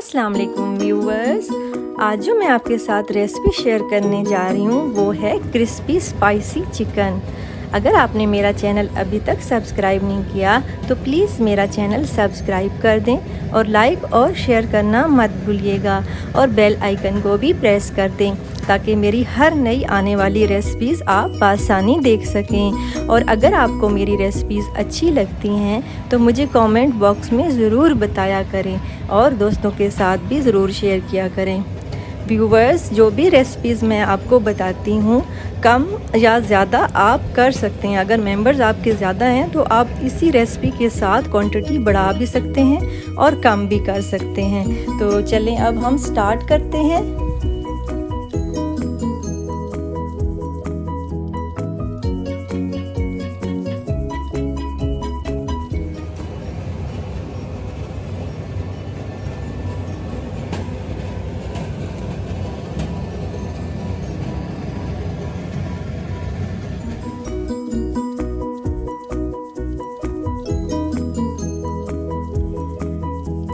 अस्सलाम वालेकुम व्यूअर्स। आज जो मैं आपके साथ रेसिपी शेयर करने जा रही हूँ वो है क्रिस्पी स्पाइसी चिकन। अगर आपने मेरा चैनल अभी तक सब्सक्राइब नहीं किया तो प्लीज़ मेरा चैनल सब्सक्राइब कर दें और लाइक और शेयर करना मत भूलिएगा और बेल आइकन को भी प्रेस कर दें ताकि मेरी हर नई आने वाली रेसिपीज़ आप आसानी देख सकें। और अगर आपको मेरी रेसिपीज़ अच्छी लगती हैं तो मुझे कमेंट बॉक्स में ज़रूर बताया करें और दोस्तों के साथ भी ज़रूर शेयर किया करें। व्यूवर्स, जो भी रेसिपीज़ मैं आपको बताती हूँ कम या ज़्यादा आप कर सकते हैं। अगर मेंबर्स आपके ज़्यादा हैं तो आप इसी रेसिपी के साथ क्वांटिटी बढ़ा भी सकते हैं और कम भी कर सकते हैं। तो चलें अब हम स्टार्ट करते हैं।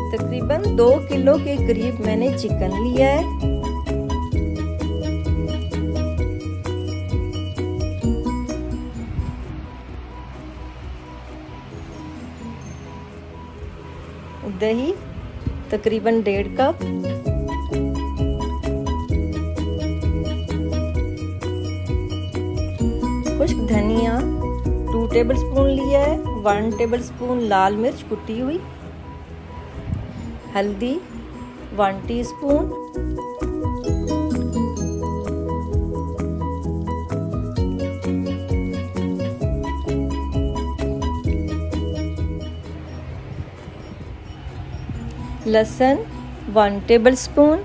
तकरीबन 2 किलो के करीब मैंने चिकन लिया है। दही तकरीबन 1.5 कप, खुश्क धनिया 2 टेबलस्पून लिया है, 1 टेबलस्पून लाल मिर्च कुटी हुई, हल्दी 1 टीस्पून, लहसुन 1 टेबलस्पून,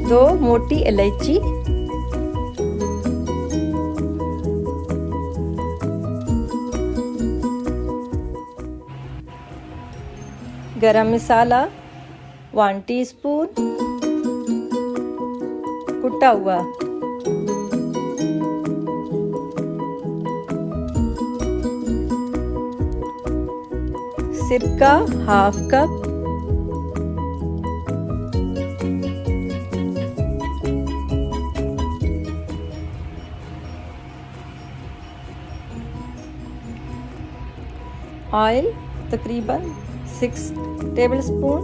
दो मोटी इलायची, गरम मसाला 1 टीस्पून, कुटा हुआ, सिरका 1/2 कप, ऑयल तकरीबन 6 टेबलस्पून,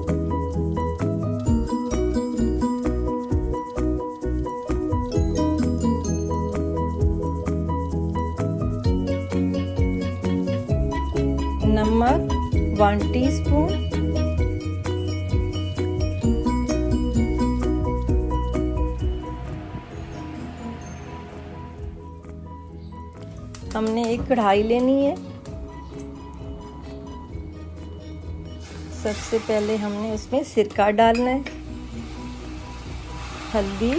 नमक 1 टीस्पून, हमने एक कढ़ाई लेनी है। सबसे पहले हमने उसमें सिरका डालना है, हल्दी,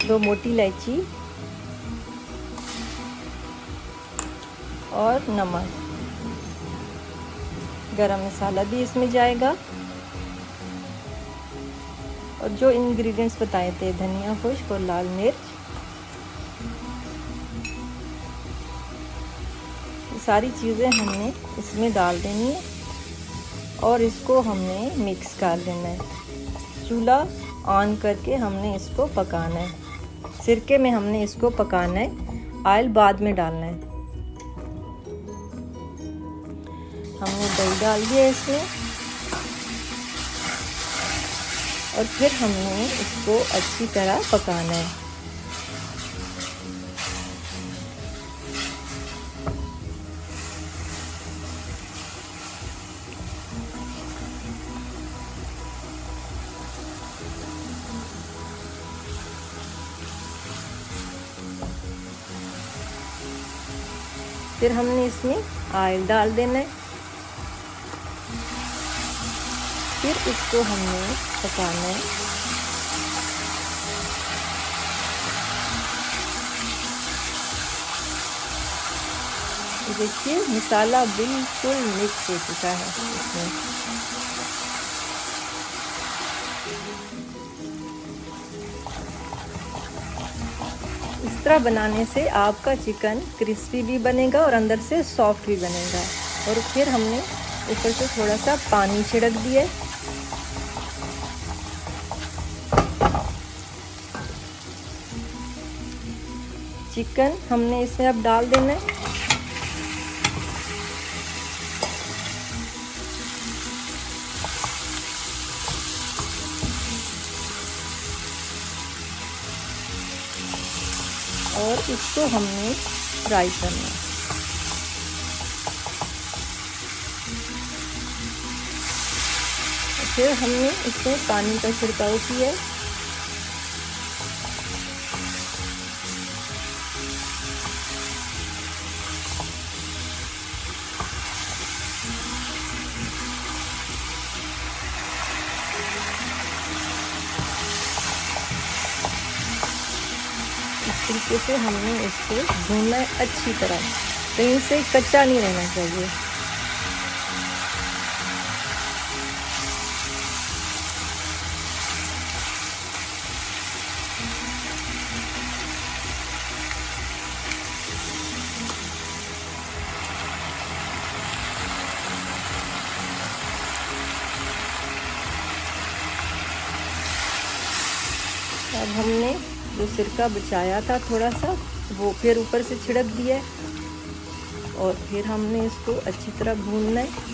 2 मोटी इलायची और नमक, गरम मसाला भी इसमें जाएगा और जो इंग्रेडिएंट्स बताए थे धनिया खुश्क और लाल मिर्च, सारी चीज़ें हमने इसमें डाल देनी है और इसको हमने मिक्स कर देना है। चूल्हा ऑन करके हमने इसको पकाना है। सिरके में हमने इसको पकाना है, ऑयल बाद में डालना है। हमने दही डाल दिया इसमें और फिर हमने इसको अच्छी तरह पकाना है। फिर हमने इसमें ऑयल डाल देना है, फिर इसको हमने पकाना है। देखिए मसाला बिल्कुल मिक्स हो चुका है इसमें। तरह बनाने से आपका चिकन क्रिस्पी भी बनेगा और अंदर से सॉफ्ट भी बनेगा। और फिर हमने ऊपर से थोड़ा सा पानी छिड़क दिया। चिकन हमने इसमें अब डाल देना है। और इसको हमने फ्राई करना है। फिर हमने इसमें पानी का छिड़काव किया है। इस तरीके से हमने इसको भूनना है अच्छी तरह, कहीं से कच्चा नहीं रहना चाहिए। अब हमने जो सिरका बचाया था थोड़ा सा, वो फिर ऊपर से छिड़क दिया है और फिर हमने इसको अच्छी तरह भूनना है।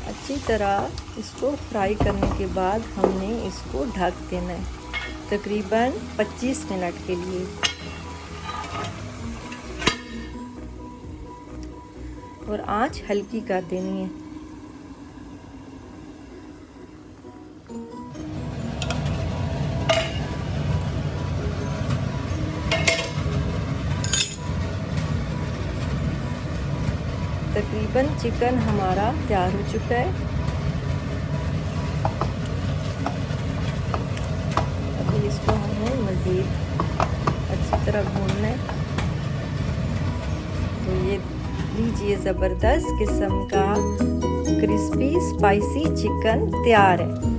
अच्छी तरह इसको फ्राई करने के बाद हमने इसको ढक देना है तकरीबन 25 मिनट के लिए। और आंच हल्की कर देनी है। तकरीबन चिकन हमारा तैयार हो चुका है। अभी इसको हमें मज़ीद अच्छी तरह भूनना है। तो ये लीजिए, ज़बरदस्त किस्म का क्रिस्पी स्पाइसी चिकन तैयार है।